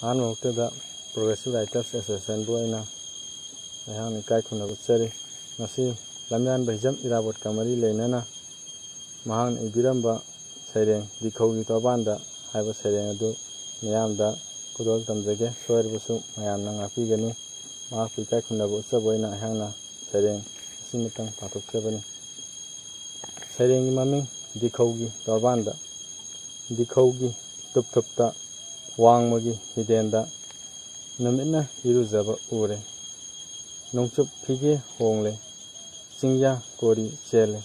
ꯑꯍꯥꯟꯕ ꯃꯛꯇꯗ ꯄ꯭ꯔꯣꯒ꯭ꯔꯦꯁꯤꯚ ꯔꯥꯏꯇꯔꯁ ꯑꯦꯁꯣꯁꯤꯌꯦꯁꯟꯕꯨ ꯑꯩꯅ ꯑꯩꯍꯥꯛꯅ ꯏꯀꯥꯏ ꯈꯨꯝꯅꯕ ꯎꯠꯆꯔꯤ꯫ ꯉꯁꯤ ꯂꯝꯌꯥꯟꯕ ꯍꯤꯖꯝ ꯏꯔꯥꯕꯣꯠꯀ ꯃꯔꯤ ꯂꯩꯅꯅ ꯃꯍꯥꯛꯅ ꯏꯕꯤꯔꯝꯕ ꯁꯩꯔꯦꯡ ꯗꯤꯈꯧꯒꯤ ꯇꯣꯔꯕꯥꯟꯗ ꯍꯥꯏꯕ ꯁꯩꯔꯦꯡ ꯑꯗꯨ ꯃꯤꯌꯥꯝꯗ ꯈꯨꯗꯣꯜ ꯇꯝꯖꯒꯦ꯫ ꯁꯣꯏꯔꯕꯁꯨ ꯃꯌꯥꯝꯅ ꯉꯥꯛꯄꯤꯒꯅꯤ꯫ ꯃꯍꯥꯛꯄꯨ ꯏꯀꯥꯏ ꯈꯨꯝꯅꯕ ꯎꯠꯆꯕ ꯑꯣꯏꯅ ꯑꯩꯍꯥꯛꯅ ꯁꯩꯔꯦꯡ ꯑꯁꯤꯃꯇꯪ ꯄꯥꯊꯣꯛꯆꯕꯅꯤ꯫ ꯁꯩꯔꯦꯡꯒꯤ ꯃꯃꯤꯡ ꯗꯤꯈꯧꯒꯤ ꯇꯣꯔꯕꯥꯟꯗ꯫ ꯗꯤꯈꯧꯒꯤ ꯇꯨꯞ-ꯇꯨꯞꯇ ꯋꯥꯡꯃꯒꯤ ꯍꯤꯗꯦꯟꯗ ꯅꯨꯃꯤꯠꯅ ꯏꯔꯨꯖꯕ ꯎꯔꯦ꯫ ꯅꯣꯡꯆꯨꯞ ꯐꯤꯒꯦ ꯍꯣꯡꯂꯦ, ꯆꯤꯡꯌꯥ ꯀꯣꯔꯤ ꯆꯦꯜꯂꯦ꯫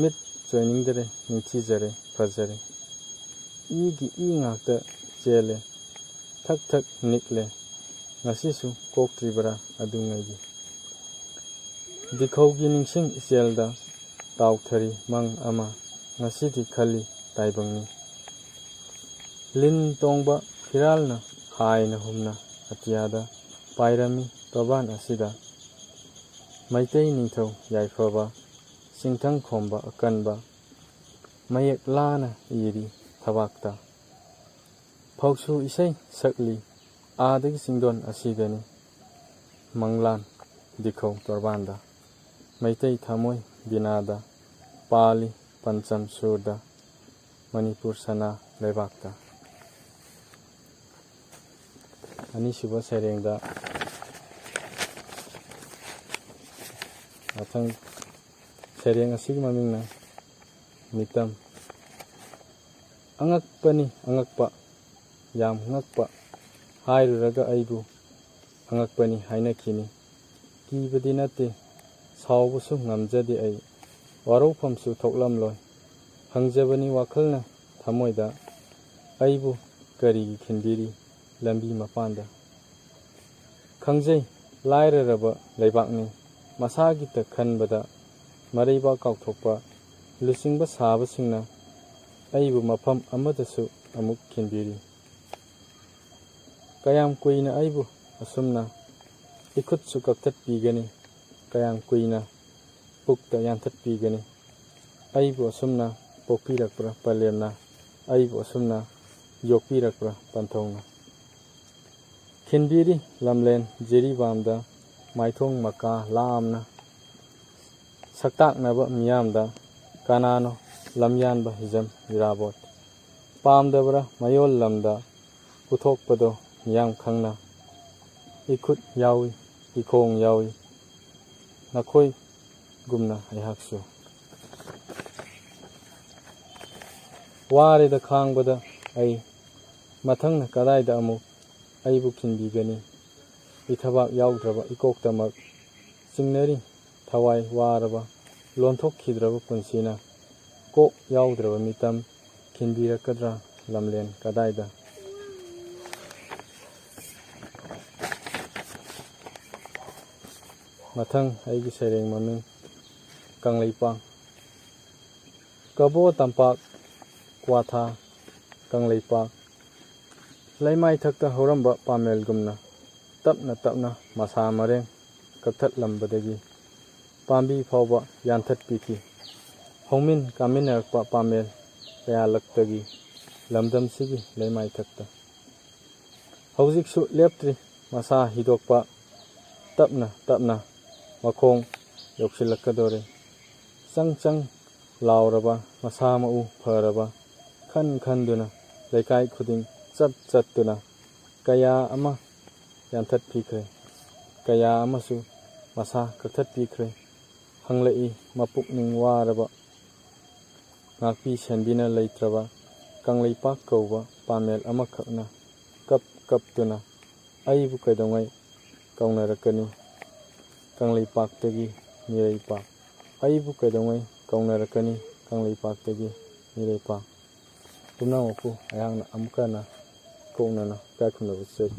ꯃꯤꯠ ꯆꯣꯏꯅꯤꯡꯗꯔꯦ, ꯅꯤꯡꯊꯤꯖꯔꯦ, ꯐꯖꯔꯦ꯫ ꯏꯒꯤ ꯏ ꯉꯥꯛꯇ ꯆꯦꯜꯂꯦ, ꯊꯛ ꯊꯛ ꯅꯤꯛꯂꯦ꯫ ꯉꯁꯤꯁꯨ ꯀꯣꯛꯇ꯭ꯔꯤꯕꯔꯥ ꯑꯗꯨꯉꯩꯒꯤ? ꯗꯤꯈꯧꯒꯤ ꯅꯤꯡꯁꯤꯡ ꯏꯆꯦꯜꯗ ꯇꯥꯎꯊꯔꯤ ꯃꯪ ꯑꯃ, ꯉꯁꯤꯗꯤ ꯈꯜꯂꯤ ꯇꯥꯏꯕꯪꯅꯤ꯫ ꯂꯤꯟ ꯇꯣꯡꯕ ꯐꯤꯔꯥꯜꯅ ꯍꯥꯏꯅ ꯍꯨꯝꯅ ꯑꯇꯤꯌꯥꯗ ꯄꯥꯏꯔꯝꯃꯤ ꯇꯣꯔꯕꯥꯟ ꯑꯁꯤꯗ꯫ ꯃꯩꯇꯩ ꯅꯤꯡꯊꯧ ꯌꯥꯏꯐꯕ, ꯆꯤꯡꯊꯪ ꯈꯣꯝꯕ ꯑꯀꯟꯕ, ꯃꯌꯦꯛ ꯂꯥꯅ ꯏꯔꯤ ꯊꯕꯥꯛꯇ꯫ ꯐꯧꯁꯨ ꯏꯁꯩ ꯁꯛꯂꯤ ꯑꯥꯗꯒꯤ ꯆꯤꯡꯗꯣꯟ ꯑꯁꯤꯗꯅꯤ꯫ ꯃꯪꯂꯥꯟ ꯗꯤꯈꯧ ꯇꯣꯔꯕꯥꯟꯗ, ꯃꯩꯇꯩ ꯊꯃꯣꯏ ꯕꯤꯅꯥꯗ ꯄꯥꯜꯂꯤ ꯄꯟꯆꯝ ꯁꯨꯔꯗ, ꯃꯅꯤꯄꯨꯔ ꯁꯅꯥ ꯂꯩꯕꯥꯛꯇ꯫ ꯑꯅꯤꯁꯨꯕ ꯁꯩꯔꯦꯡꯗ ꯃꯊꯪ ꯁꯩꯔꯦꯡ ꯑꯁꯤꯒꯤ ꯃꯃꯤꯡꯅ ꯃꯤꯇꯝ꯫ ꯑꯉꯛꯄꯅꯤ ꯑꯉꯛꯄ, ꯌꯥꯝ ꯉꯛꯄ, ꯍꯥꯏꯔꯨꯔꯒ ꯑꯩꯕꯨ ꯑꯉꯛꯄꯅꯤ ꯍꯥꯏꯅꯈꯤꯅꯤ꯫ ꯀꯤꯕꯗꯤ ꯅꯠꯇꯦ, ꯁꯥꯎꯕꯁꯨ ꯉꯝꯖꯗꯦ ꯑꯩ, ꯋꯥꯔꯧꯐꯝꯁꯨ ꯊꯣꯛꯂꯝꯂꯣꯏ꯫ ꯍꯪꯖꯕꯅꯤ ꯋꯥꯈꯜꯅ ꯊꯃꯣꯏꯗ, ꯑꯩꯕꯨ ꯀꯔꯤꯒꯤ ꯈꯤꯟꯕꯤꯔꯤ ꯂꯝꯕꯤ ꯃꯄꯥꯟꯗ? ꯈꯪꯖꯩ ꯂꯥꯏꯔꯔꯕ ꯂꯩꯕꯥꯛꯅꯤ, ꯃꯁꯥꯒꯤꯇ ꯈꯟꯕꯗ ꯃꯔꯩꯕꯥꯛ ꯀꯥꯎꯊꯣꯛꯄ ꯂꯨꯆꯤꯡꯕ ꯁꯥꯕꯁꯤꯡꯅ ꯑꯩꯕꯨ ꯃꯐꯝ ꯑꯃꯗꯁꯨ ꯑꯃꯨꯛ ꯈꯤꯟꯕꯤꯔꯤ꯫ ꯀꯌꯥꯝ ꯀꯨꯏꯅ ꯑꯩꯕꯨ ꯑꯁꯨꯝꯅ ꯏꯈꯨꯠꯁꯨ ꯀꯛꯊꯠꯄꯤꯒꯅꯤ? ꯀꯌꯥꯝ ꯀꯨꯏꯅ ꯄꯨꯛꯇ ꯌꯥꯟꯊꯠꯄꯤꯒꯅꯤ? ꯑꯩꯕꯨ ꯑꯁꯨꯝꯅ ꯄꯣꯛꯄꯤꯔꯛꯄ꯭ꯔꯥ ꯄꯂꯦꯝꯅ? ꯑꯩꯕꯨ ꯑꯁꯨꯝꯅ ꯌꯣꯛꯄꯤꯔꯛꯄ꯭ꯔꯥ ꯄꯟꯊꯧꯅ? ꯈꯤꯟꯕꯤꯔꯤ ꯂꯝꯂꯦꯟ ꯖꯤꯔꯤꯕꯥꯝꯗ ꯃꯥꯏꯊꯣꯡ ꯃꯀꯥ ꯂꯥꯝꯅ, ꯁꯛꯇꯥꯛꯅꯕ ꯃꯤꯌꯥꯝꯗ ꯀꯅꯥꯅꯣ ꯂꯝꯌꯥꯟꯕ ꯍꯤꯖꯝ ꯏꯔꯥꯕꯣꯠ? ꯄꯥꯝꯗꯕꯔꯥ ꯃꯌꯣꯜ ꯂꯝꯗ ꯄꯨꯊꯣꯛꯄꯗꯣ ꯃꯤꯌꯥꯝ ꯈꯪꯅ? ꯏꯈꯨꯠ ꯌꯥꯎꯏ ꯏꯈꯣꯡ ꯌꯥꯎꯏ ꯅꯈꯣꯏꯒꯨꯝꯅ ꯑꯩꯍꯥꯛꯁꯨ꯫ ꯋꯥꯔꯦꯗ ꯈꯥꯡꯕꯗ ꯑꯩ, ꯃꯊꯪꯅ ꯀꯗꯥꯏꯗ ꯑꯃꯨꯛ ꯑꯩꯕꯨ ꯈꯤꯟꯕꯤꯒꯅꯤ? ꯏꯊꯕꯥꯛ ꯌꯥꯎꯗ꯭ꯔꯕ ꯏꯀꯣꯛꯇꯃꯛ ꯆꯤꯡꯅꯔꯤ ꯊꯋꯥꯏ ꯋꯥꯔꯕ, ꯂꯣꯟꯊꯣꯛꯈꯤꯗ꯭ꯔꯕ ꯄꯨꯟꯁꯤꯅ꯫ ꯀꯣꯛ ꯌꯥꯎꯗ꯭ꯔꯕ ꯃꯤꯇꯝ ꯈꯤꯟꯕꯤꯔꯛꯀꯗ꯭ꯔꯥ ꯂꯝꯂꯦꯟ ꯀꯗꯥꯏꯗ? ꯃꯊꯪ ꯑꯩꯒꯤ ꯁꯩꯔꯦꯡ ꯃꯃꯤꯡ ꯀꯪꯂꯩꯄꯥꯛ꯫ ꯀꯕꯣ ꯇꯝꯄꯥꯛ ꯀ꯭ꯋꯥꯊꯥ ꯀꯪꯂꯩꯄꯥꯛ, ꯂꯩꯃꯥꯏꯊꯛꯇ ꯍꯧꯔꯝꯕ ꯄꯥꯃꯦꯜꯒꯨꯝꯅ ꯇꯞꯅ ꯇꯞꯅ ꯃꯁꯥ ꯃꯔꯦꯡ ꯀꯛꯊꯠꯂꯝꯕꯗꯒꯤ ꯄꯥꯝꯕꯤ ꯐꯥꯎꯕ ꯌꯥꯟꯊꯠꯄꯤꯈꯤ꯫ ꯍꯧꯃꯤꯟ ꯀꯥꯃꯤꯟꯅꯔꯛꯄ ꯄꯥꯃꯦꯜ ꯀꯌꯥꯂꯛꯇꯒꯤ ꯂꯝꯗꯝꯁꯤꯒꯤ ꯂꯩꯃꯥꯏꯊꯛꯇ ꯍꯧꯖꯤꯛꯁꯨ ꯂꯦꯞꯇ꯭ꯔꯤ ꯃꯁꯥ ꯍꯤꯗꯣꯛꯄ, ꯇꯞꯅ ꯇꯞꯅ ꯃꯈꯣꯡ ꯌꯧꯁꯤꯜꯂꯛꯀꯗꯣꯔꯦ꯫ ꯆꯪ ꯆꯪ ꯂꯥꯎꯔꯕ ꯃꯁꯥ ꯃꯎ ꯐꯔꯕ, ꯈꯟ ꯈꯟꯗꯨꯅ ꯂꯩꯀꯥꯏ ꯈꯨꯗꯤꯡ ꯆꯠ ꯆꯠꯇꯨꯅ ꯀꯌꯥ ꯑꯃ ꯌꯥꯟꯊꯠꯄꯤꯈ꯭ꯔꯦ, ꯀꯌꯥ ꯑꯃꯁꯨ ꯃꯁꯥ ꯀꯛꯊꯠꯄꯤꯈ꯭ꯔꯦ꯫ ꯍꯪꯂꯛꯏ ꯃꯄꯨꯛꯅꯤꯡ ꯋꯥꯔꯕ, ꯉꯥꯛꯄꯤ ꯁꯦꯟꯕꯤꯅ ꯂꯩꯇ꯭ꯔꯕ ꯀꯪꯂꯩꯄꯥꯛ ꯀꯧꯕ ꯄꯥꯃꯦꯜ ꯑꯃꯈꯛꯅ ꯀꯞ ꯀꯞꯇꯨꯅ ꯑꯩꯕꯨ ꯀꯩꯗꯧꯉꯩ ꯀꯧꯅꯔꯛꯀꯅꯤ ꯀꯪꯂꯩꯄꯥꯛꯇꯒꯤ ꯃꯤꯔꯩꯄꯥꯛ? ꯑꯩꯕꯨ ꯀꯩꯗꯧꯉꯩ ꯀꯧꯅꯔꯛꯀꯅꯤ ꯀꯪꯂꯩꯄꯥꯛꯇꯒꯤ ꯃꯤꯔꯩꯄꯥꯛ? ꯄꯨꯝꯅꯃꯛꯄꯨ ꯑꯩꯍꯥꯛꯅ ꯑꯃꯨꯛꯀ ꯍꯟꯅ ꯏꯀꯣꯛꯅꯅ ꯏꯀꯥꯏ ꯈꯨꯝꯅꯕ ꯎꯠꯆꯔꯤ꯫